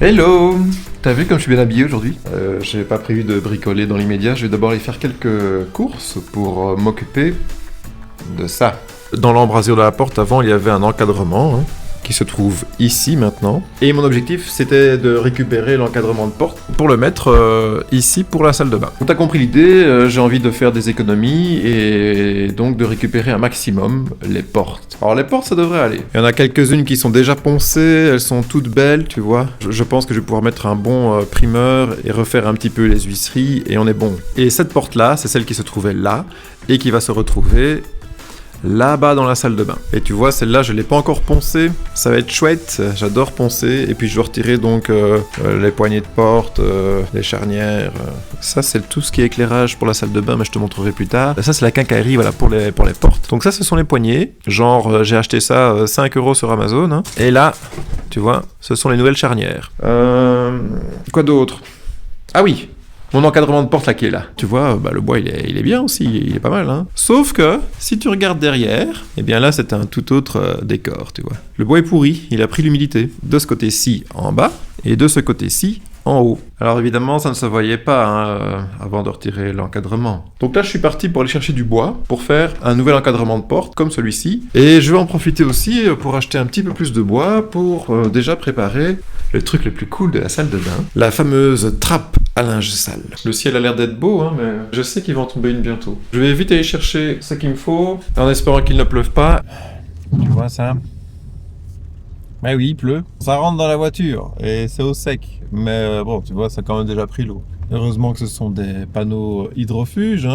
Hello! T'as vu comme je suis bien habillé aujourd'hui? J'ai pas prévu de bricoler dans l'immédiat, je vais d'abord aller faire quelques courses pour m'occuper de ça. Dans l'embrasure de la porte, avant, il y avait un encadrement qui se trouve ici maintenant. Et mon objectif, c'était de récupérer l'encadrement de porte pour le mettre ici pour la salle de bain. Donc t'as compris l'idée, j'ai envie de faire des économies et donc de récupérer un maximum les portes. Alors les portes, ça devrait aller. Il y en a quelques-unes qui sont déjà poncées, elles sont toutes belles, tu vois. Je pense que je vais pouvoir mettre un bon primeur et refaire un petit peu les huisseries et on est bon. Et cette porte-là, c'est celle qui se trouvait là et qui va se retrouver là-bas dans la salle de bain. Et tu vois, celle-là, je l'ai pas encore poncée. Ça va être chouette, j'adore poncer. Et puis je dois retirer donc les poignées de porte, les charnières. Ça, c'est tout ce qui est éclairage pour la salle de bain, mais je te montrerai plus tard. Ça, c'est la quincaillerie, voilà, pour les portes. Donc ça, ce sont les poignées. Genre, j'ai acheté ça 5 € sur Amazon. Et là, tu vois, ce sont les nouvelles charnières. Quoi d'autre? Ah oui, mon encadrement de porte là qui est là. Tu vois, le bois il est bien aussi, il est pas mal. Sauf que, si tu regardes derrière, eh bien là c'est un tout autre décor, tu vois. Le bois est pourri, il a pris l'humidité. De ce côté-ci en bas, et de ce côté-ci en haut. Alors évidemment, ça ne se voyait pas avant de retirer l'encadrement. Donc là, je suis parti pour aller chercher du bois pour faire un nouvel encadrement de porte comme celui-ci. Et je vais en profiter aussi pour acheter un petit peu plus de bois pour déjà préparer le truc le plus cool de la salle de bain, la fameuse trappe à linge sale. Le ciel a l'air d'être beau, mais je sais qu'il va en tomber une bientôt. Je vais vite aller chercher ce qu'il me faut, en espérant qu'il ne pleuve pas. Tu vois ça? Mais oui, il pleut. Ça rentre dans la voiture et c'est au sec. Mais bon, tu vois, ça a quand même déjà pris l'eau. Heureusement que ce sont des panneaux hydrofuges.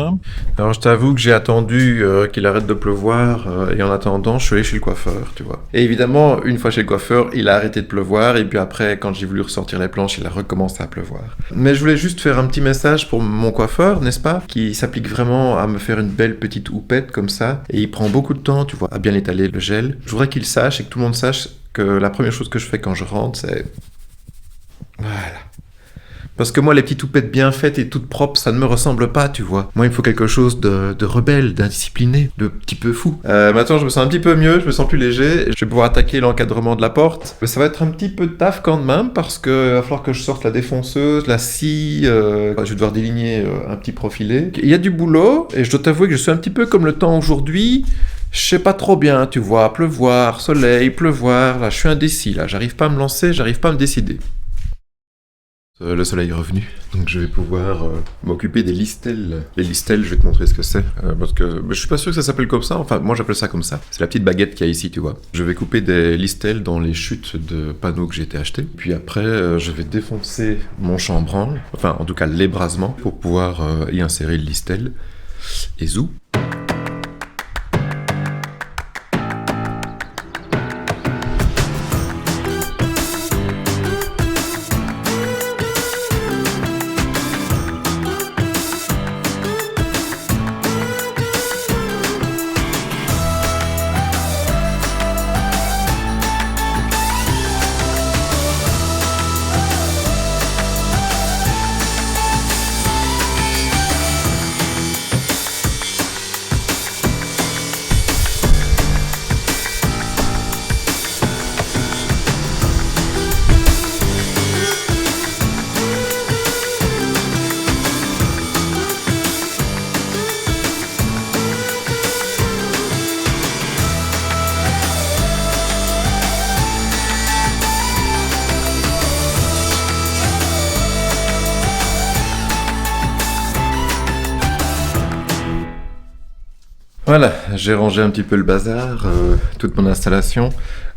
Alors je t'avoue que j'ai attendu qu'il arrête de pleuvoir et en attendant, je suis allé chez le coiffeur, tu vois. Et évidemment, une fois chez le coiffeur, il a arrêté de pleuvoir et puis après, quand j'ai voulu ressortir les planches, il a recommencé à pleuvoir. Mais je voulais juste faire un petit message pour mon coiffeur, n'est-ce pas? Qui s'applique vraiment à me faire une belle petite houppette comme ça. Et il prend beaucoup de temps, tu vois, à bien étaler le gel. Je voudrais qu'il sache et que tout le monde sache que la première chose que je fais quand je rentre, c'est... Voilà. Parce que moi, les petites houpettes bien faites et toutes propres, ça ne me ressemble pas, tu vois. Moi, il me faut quelque chose de rebelle, d'indiscipliné, de petit peu fou. Maintenant, je me sens un petit peu mieux, je me sens plus léger. Je vais pouvoir attaquer l'encadrement de la porte. Mais ça va être un petit peu de taf quand même, parce qu'il va falloir que je sorte la défonceuse, la scie, je vais devoir déligner un petit profilé. Il y a du boulot, et je dois t'avouer que je suis un petit peu comme le temps aujourd'hui. Je sais pas trop bien, tu vois, pleuvoir, soleil, pleuvoir, là, je suis indécis, là, j'arrive pas à me lancer, j'arrive pas à me décider. Le soleil est revenu, donc je vais pouvoir m'occuper des listelles. Les listelles, je vais te montrer ce que c'est, parce que je suis pas sûr que ça s'appelle comme ça, enfin moi j'appelle ça comme ça. C'est la petite baguette qu'il y a ici, tu vois. Je vais couper des listelles dans les chutes de panneaux que j'ai été acheter, puis après je vais défoncer mon chambranle, enfin en tout cas l'ébrasement, pour pouvoir y insérer le listel, et zou. Voilà, j'ai rangé un petit peu le bazar, toute mon installation.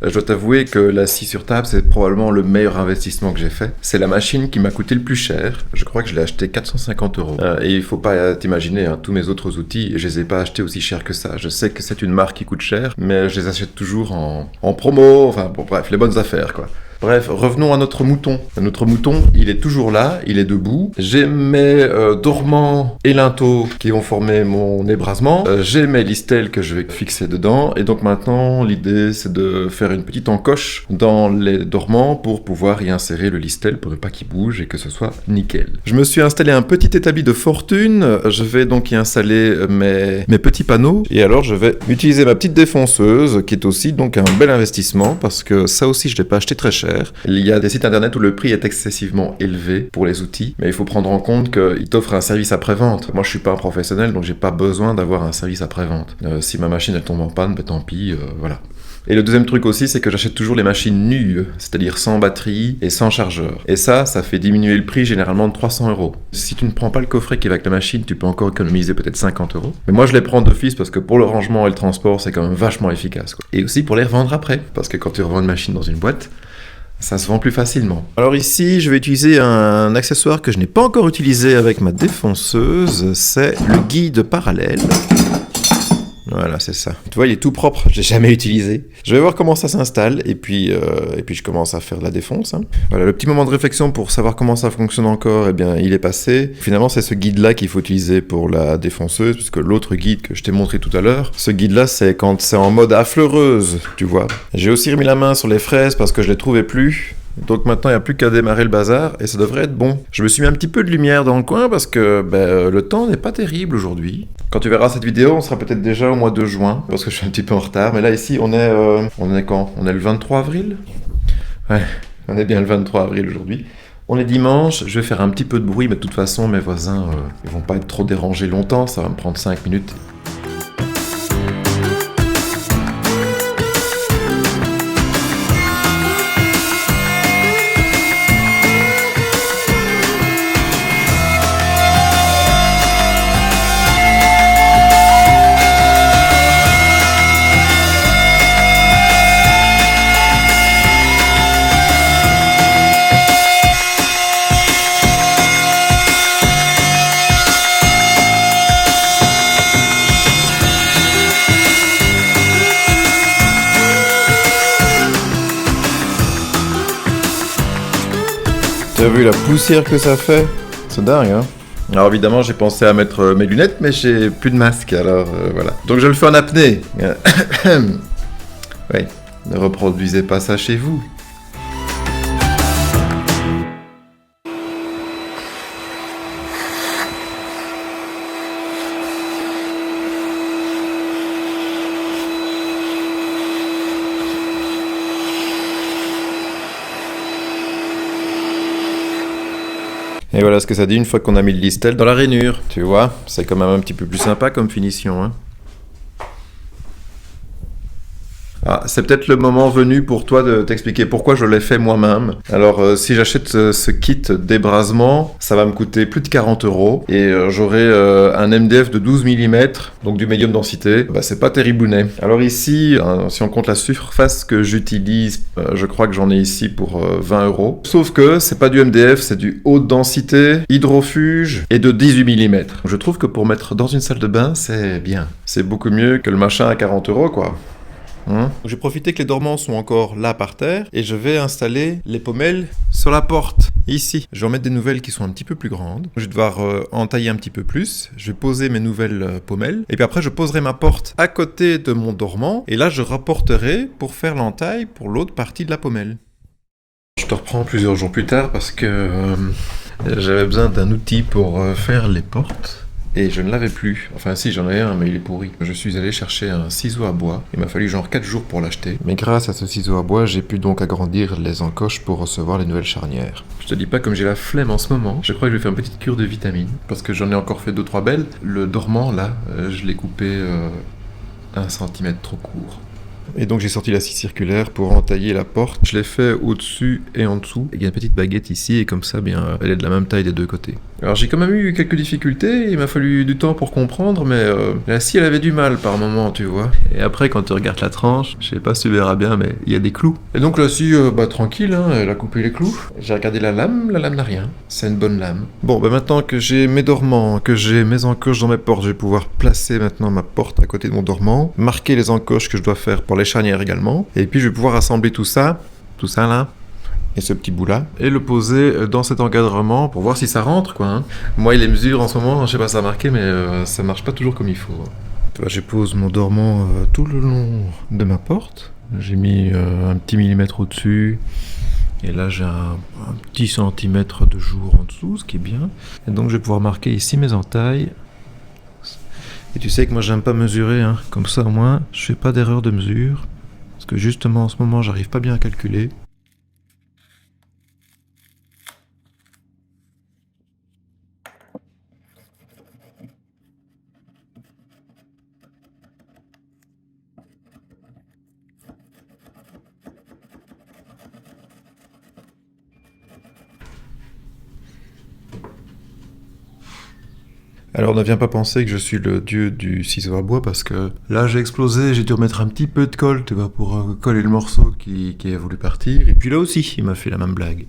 Je dois t'avouer que la scie sur table, c'est probablement le meilleur investissement que j'ai fait. C'est la machine qui m'a coûté le plus cher. Je crois que je l'ai acheté 450 €. Et il faut pas t'imaginer, tous mes autres outils, je les ai pas achetés aussi cher que ça. Je sais que c'est une marque qui coûte cher, mais je les achète toujours en promo, enfin bon, bref, les bonnes affaires, quoi. Bref, revenons à notre mouton. Notre mouton, il est toujours là, il est debout. J'ai mes dormants et linteaux qui vont former mon ébrasement. J'ai mes listelles que je vais fixer dedans. Et donc maintenant, l'idée, c'est de faire une petite encoche dans les dormants pour pouvoir y insérer le listel pour ne pas qu'il bouge et que ce soit nickel. Je me suis installé un petit établi de fortune. Je vais donc y installer mes petits panneaux. Et alors, je vais utiliser ma petite défonceuse qui est aussi donc un bel investissement parce que ça aussi, je ne l'ai pas acheté très cher. cher. Il y a des sites internet où le prix est excessivement élevé pour les outils, mais il faut prendre en compte qu'ils t'offrent un service après-vente. Moi, je suis pas un professionnel, donc j'ai pas besoin d'avoir un service après-vente. Si ma machine elle tombe en panne, tant pis, voilà. Et le deuxième truc aussi, c'est que j'achète toujours les machines nues, c'est-à-dire sans batterie et sans chargeur. Et ça fait diminuer le prix généralement de 300 €. Si tu ne prends pas le coffret qui va avec la machine, tu peux encore économiser peut-être 50 €. Mais moi, je les prends d'office parce que pour le rangement et le transport, c'est quand même vachement efficace, quoi. Et aussi pour les revendre après, parce que quand tu revends une machine dans une boîte, ça se vend plus facilement. Alors ici, je vais utiliser un accessoire que je n'ai pas encore utilisé avec ma défonceuse, c'est le guide parallèle. Voilà, c'est ça. Tu vois, il est tout propre, je l'ai jamais utilisé. Je vais voir comment ça s'installe, et puis je commence à faire de la défonce. Hein. Voilà, le petit moment de réflexion pour savoir comment ça fonctionne encore, eh bien, il est passé. Finalement, c'est ce guide-là qu'il faut utiliser pour la défonceuse, puisque l'autre guide que je t'ai montré tout à l'heure, ce guide-là, c'est quand c'est en mode affleureuse, tu vois. J'ai aussi remis la main sur les fraises parce que je les trouvais plus. Donc maintenant, il n'y a plus qu'à démarrer le bazar et ça devrait être bon. Je me suis mis un petit peu de lumière dans le coin parce que le temps n'est pas terrible aujourd'hui. Quand tu verras cette vidéo, on sera peut-être déjà au mois de juin parce que je suis un petit peu en retard. Mais là, ici, on est quand? On est le 23 avril? Ouais, on est bien le 23 avril aujourd'hui. On est dimanche, je vais faire un petit peu de bruit, mais de toute façon, mes voisins, ils vont pas être trop dérangés longtemps, ça va me prendre 5 minutes. T'as vu la poussière que ça fait? C'est dingue, hein? Alors évidemment, j'ai pensé à mettre mes lunettes, mais j'ai plus de masque, alors voilà. Donc je le fais en apnée. Oui, ne reproduisez pas ça chez vous. Et voilà ce que ça dit une fois qu'on a mis le listel dans la rainure. Tu vois, c'est quand même un petit peu plus sympa comme finition, hein. Ah, c'est peut-être le moment venu pour toi de t'expliquer pourquoi je l'ai fait moi-même. Alors, si j'achète ce kit d'ébrasement, ça va me coûter plus de 40 € et j'aurai un MDF de 12 mm, donc du médium densité. Bah, c'est pas terribounet. Alors ici, si on compte la surface que j'utilise, je crois que j'en ai ici pour 20 €. Sauf que c'est pas du MDF, c'est du haute densité, hydrofuge et de 18 mm. Je trouve que pour mettre dans une salle de bain, c'est bien. C'est beaucoup mieux que le machin à 40 €, quoi. J'ai profité que les dormants sont encore là par terre et je vais installer les pommelles sur la porte, ici. Je vais en mettre des nouvelles qui sont un petit peu plus grandes. Je vais devoir entailler un petit peu plus. Je vais poser mes nouvelles pommelles et puis après je poserai ma porte à côté de mon dormant et là je rapporterai pour faire l'entaille pour l'autre partie de la pommelle. Je te reprends plusieurs jours plus tard parce que j'avais besoin d'un outil pour faire les portes. Et je ne l'avais plus. Enfin si, j'en avais un, mais il est pourri. Je suis allé chercher un ciseau à bois. Il m'a fallu genre 4 jours pour l'acheter. Mais grâce à ce ciseau à bois, j'ai pu donc agrandir les encoches pour recevoir les nouvelles charnières. Je te dis pas comme j'ai la flemme en ce moment. Je crois que je vais faire une petite cure de vitamines. Parce que j'en ai encore fait 2-3 belles. Le dormant, là, je l'ai coupé 1 cm trop court. Et donc j'ai sorti la scie circulaire pour entailler la porte. Je l'ai fait au-dessus et en dessous. Il y a une petite baguette ici et comme ça, bien, elle est de la même taille des deux côtés. Alors j'ai quand même eu quelques difficultés, il m'a fallu du temps pour comprendre, mais la scie elle avait du mal par moment, tu vois. Et après quand tu regardes la tranche, je sais pas si tu verras bien, mais il y a des clous. Et donc la scie, tranquille, hein, elle a coupé les clous. J'ai regardé la lame n'a rien. C'est une bonne lame. Bon, maintenant que j'ai mes dormants, que j'ai mes encoches dans mes portes, je vais pouvoir placer maintenant ma porte à côté de mon dormant, marquer les encoches que je dois faire pour les charnières également, et puis je vais pouvoir assembler tout ça là, et ce petit bout là, et le poser dans cet encadrement pour voir si ça rentre, quoi. Hein. Moi, les mesures en ce moment, je sais pas si ça a marqué, mais ça marche pas toujours comme il faut. Je pose mon dormant tout le long de ma porte. J'ai mis un petit millimètre au-dessus, et là j'ai un petit centimètre de jour en dessous, ce qui est bien. Et donc je vais pouvoir marquer ici mes entailles. Et tu sais que moi j'aime pas mesurer, hein. Comme ça au moins je fais pas d'erreur de mesure, parce que justement en ce moment j'arrive pas bien à calculer. Alors ne viens pas penser que je suis le dieu du ciseau à bois parce que là j'ai explosé, j'ai dû remettre un petit peu de colle, tu vois, pour coller le morceau qui a voulu partir. Et puis là aussi, il m'a fait la même blague.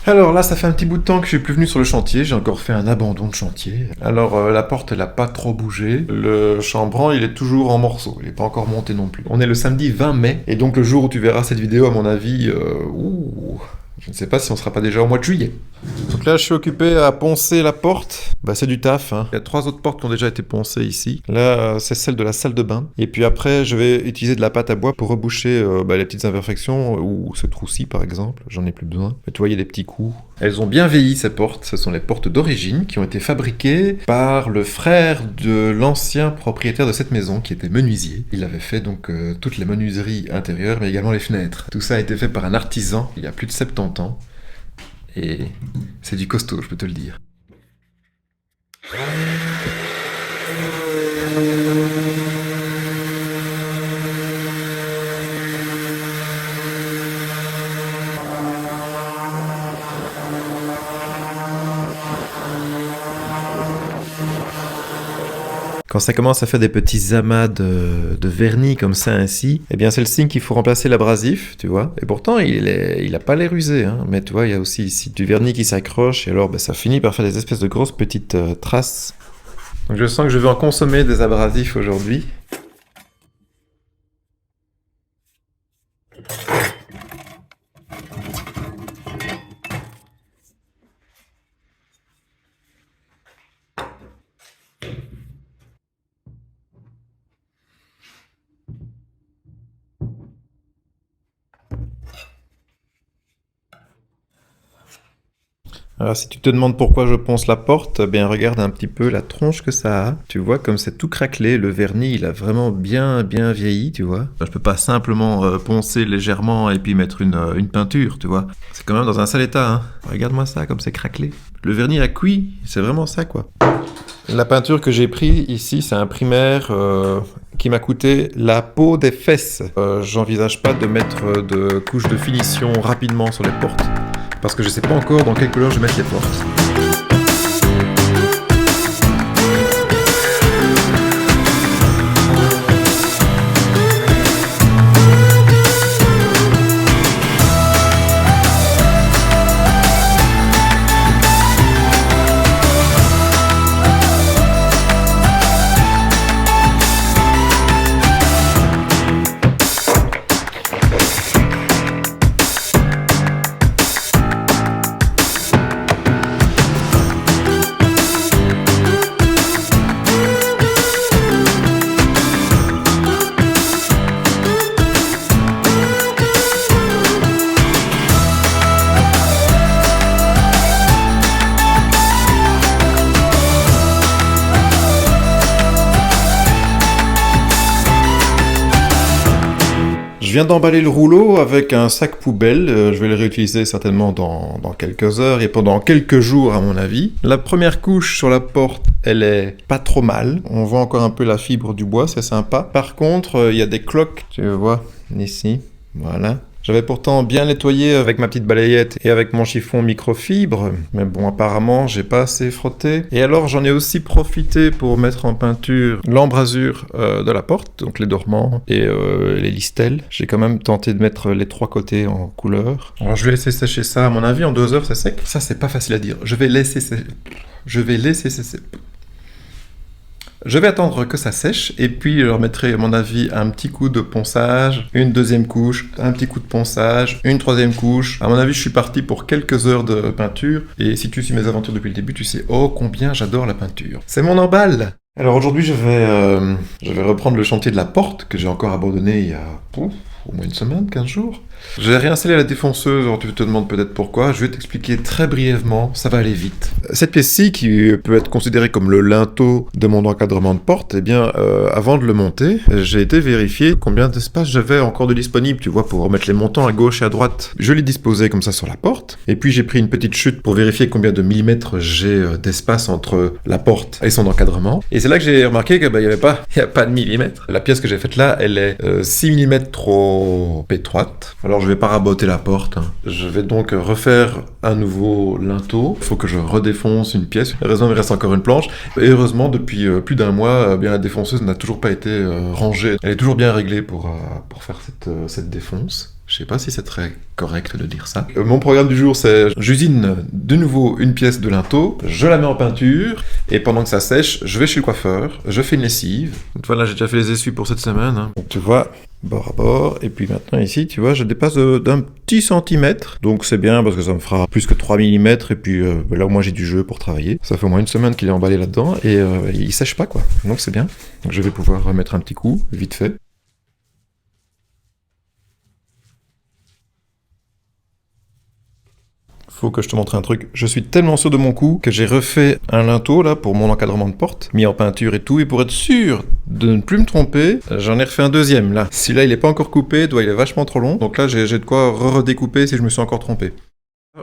Alors là, ça fait un petit bout de temps que je suis plus venu sur le chantier, j'ai encore fait un abandon de chantier. Alors la porte, elle a pas trop bougé, le chambranle, il est toujours en morceaux, il est pas encore monté non plus. On est le samedi 20 mai, et donc le jour où tu verras cette vidéo, à mon avis, je ne sais pas si on sera pas déjà au mois de juillet. Donc là, je suis occupé à poncer la porte. Bah, c'est du taf, hein. Il y a 3 autres portes qui ont déjà été poncées ici. Là, c'est celle de la salle de bain. Et puis après, je vais utiliser de la pâte à bois pour reboucher les petites imperfections ou ce trou-ci, par exemple. J'en ai plus besoin. Mais tu vois, il y a des petits coups. Elles ont bien vieilli, ces portes. Ce sont les portes d'origine qui ont été fabriquées par le frère de l'ancien propriétaire de cette maison, qui était menuisier. Il avait fait donc toutes les menuiseries intérieures, mais également les fenêtres. Tout ça a été fait par un artisan il y a plus de 70 ans. Et c'est du costaud, je peux te le dire. Quand ça commence à faire des petits amas de vernis comme ça ainsi, eh bien c'est le signe qu'il faut remplacer l'abrasif, tu vois. Et pourtant, il a pas l'air usé, hein. Mais tu vois, il y a aussi ici du vernis qui s'accroche, et alors ça finit par faire des espèces de grosses petites traces. Donc je sens que je vais en consommer des abrasifs aujourd'hui. Alors si tu te demandes pourquoi je ponce la porte, eh bien regarde un petit peu la tronche que ça a. Tu vois comme c'est tout craquelé, le vernis il a vraiment bien vieilli, tu vois. Je peux pas simplement poncer légèrement et puis mettre une peinture, tu vois. C'est quand même dans un sale état, hein. Regarde-moi ça, comme c'est craquelé. Le vernis a cuit, c'est vraiment ça quoi. La peinture que j'ai pris ici, c'est un primaire qui m'a coûté la peau des fesses. J'envisage pas de mettre de couche de finition rapidement sur les portes. Parce que je sais pas encore dans quelle couleur je vais mettre les portes. Je viens d'emballer le rouleau avec un sac poubelle, je vais le réutiliser certainement dans quelques heures et pendant quelques jours à mon avis. La première couche sur la porte, elle est pas trop mal, on voit encore un peu la fibre du bois, c'est sympa. Par contre, il y a des cloques, tu vois, ici, voilà. J'avais pourtant bien nettoyé avec ma petite balayette et avec mon chiffon microfibre, mais bon, apparemment, j'ai pas assez frotté. Et alors, j'en ai aussi profité pour mettre en peinture l'embrasure de la porte, donc les dormants et les listelles. J'ai quand même tenté de mettre les 3 côtés en couleur. Alors, je vais laisser sécher ça, à mon avis, en 2 heures, c'est sec. Ça, c'est pas facile à dire. Je vais laisser sécher. Je vais attendre que ça sèche et puis je leur mettrai, à mon avis, un petit coup de ponçage, une deuxième couche, un petit coup de ponçage, une troisième couche. À mon avis, je suis parti pour quelques heures de peinture et si tu suis mes aventures depuis le début, tu sais, oh combien j'adore la peinture. C'est mon emballe! Alors aujourd'hui, je vais reprendre le chantier de la porte que j'ai encore abandonné il y a au moins une semaine, 15 jours. J'ai réinstallé la défonceuse, alors tu te demandes peut-être pourquoi, je vais t'expliquer très brièvement, ça va aller vite. Cette pièce-ci, qui peut être considérée comme le linteau de mon encadrement de porte, eh bien, avant de le monter, j'ai été vérifier combien d'espace j'avais encore de disponible, tu vois, pour remettre les montants à gauche et à droite. Je l'ai disposé comme ça sur la porte, et puis j'ai pris une petite chute pour vérifier combien de millimètres j'ai d'espace entre la porte et son encadrement, et c'est là que j'ai remarqué que il y a pas de millimètre. La pièce que j'ai faite là, elle est 6 mm trop étroite. Alors je vais pas raboter la porte. Je vais donc refaire un nouveau linteau. Il faut que je redéfonce une pièce. Heureusement, il me reste encore une planche. Et heureusement, depuis plus d'un mois, bien la défonceuse n'a toujours pas été rangée. Elle est toujours bien réglée pour faire cette défonce. Je sais pas si c'est très correct de dire ça. Mon programme du jour, c'est j'usine de nouveau une pièce de linteau, je la mets en peinture, et pendant que ça sèche, je vais chez le coiffeur, je fais une lessive. Donc voilà, j'ai déjà fait les essuies pour cette semaine. Donc tu vois, bord à bord, et puis maintenant ici, tu vois, je dépasse d'un petit centimètre. Donc c'est bien parce que ça me fera plus que 3 mm, et puis là au moins j'ai du jeu pour travailler. Ça fait au moins une semaine qu'il est emballé là-dedans, et il sèche pas quoi. Donc c'est bien. Donc je vais pouvoir remettre un petit coup, vite fait. Faut que je te montre un truc. Je suis tellement sûr de mon coup que j'ai refait un linteau là pour mon encadrement de porte, mis en peinture et tout, et pour être sûr de ne plus me tromper, j'en ai refait un deuxième là. Si là il est pas encore coupé, il est vachement trop long, donc là j'ai de quoi redécouper si je me suis encore trompé.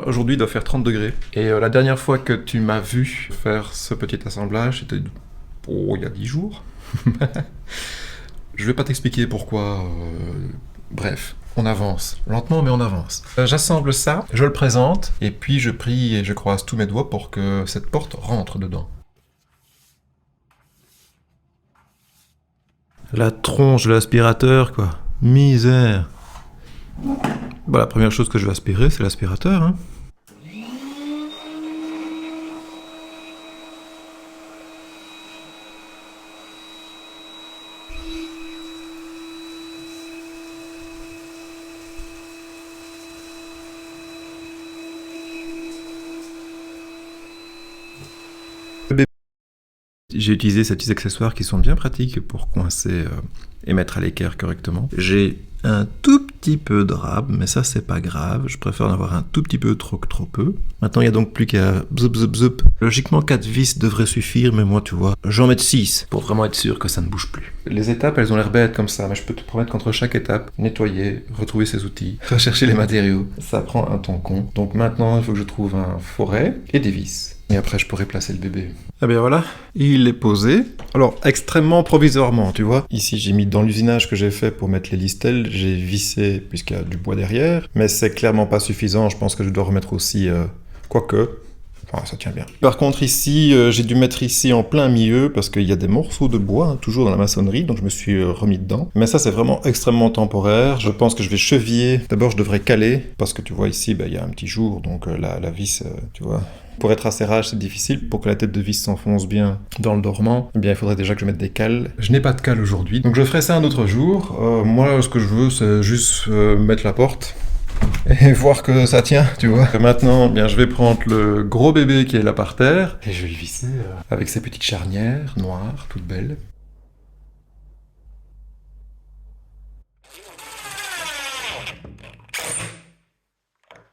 Aujourd'hui il doit faire 30 degrés. Et la dernière fois que tu m'as vu faire ce petit assemblage, c'était il y a 10 jours. Je vais pas t'expliquer pourquoi. Bref, on avance. Lentement, mais on avance. J'assemble ça, je le présente, et puis je prie et je croise tous mes doigts pour que cette porte rentre dedans. La tronche de l'aspirateur, quoi. Misère. Bah, la première chose que je vais aspirer, c'est l'aspirateur, hein. J'ai utilisé ces petits accessoires qui sont bien pratiques pour coincer et mettre à l'équerre correctement. J'ai un tout petit peu de rab, mais ça c'est pas grave, je préfère en avoir un tout petit peu trop peu. Maintenant il n'y a donc plus qu'à zoup. Logiquement 4 vis devraient suffire, mais moi tu vois, j'en mets 6 pour vraiment être sûr que ça ne bouge plus. Les étapes elles ont l'air bêtes comme ça, mais je peux te promettre qu'entre chaque étape, nettoyer, retrouver ses outils, rechercher les matériaux, ça prend un temps con. Donc maintenant il faut que je trouve un foret et des vis. Et après, je pourrais placer le bébé. Eh bien voilà, il est posé. Alors, extrêmement provisoirement, tu vois. Ici, j'ai mis dans l'usinage que j'ai fait pour mettre les listelles, j'ai vissé, puisqu'il y a du bois derrière. Mais c'est clairement pas suffisant, je pense que je dois remettre aussi... quoique... Enfin, ça tient bien. Par contre, ici, j'ai dû mettre ici en plein milieu, parce qu'il y a des morceaux de bois, hein, toujours dans la maçonnerie, donc je me suis remis dedans. Mais ça, c'est vraiment extrêmement temporaire. Je pense que je vais cheviller. D'abord, je devrais caler, parce que tu vois, ici, il y a un petit jour, donc la vis, tu vois... Pour être acérage, c'est difficile. Pour que la tête de vis s'enfonce bien dans le dormant, eh bien, il faudrait déjà que je mette des cales. Je n'ai pas de cales aujourd'hui, donc je ferai ça un autre jour. Moi, ce que je veux, c'est juste mettre la porte et voir que ça tient, tu vois. Maintenant, eh bien, je vais prendre le gros bébé qui est là par terre et je vais le visser avec ses petites charnières noires, toutes belles.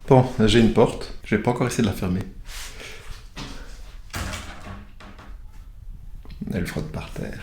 Bon, j'ai une porte. Je vais pas encore essayer de la fermer. Elle frotte par terre.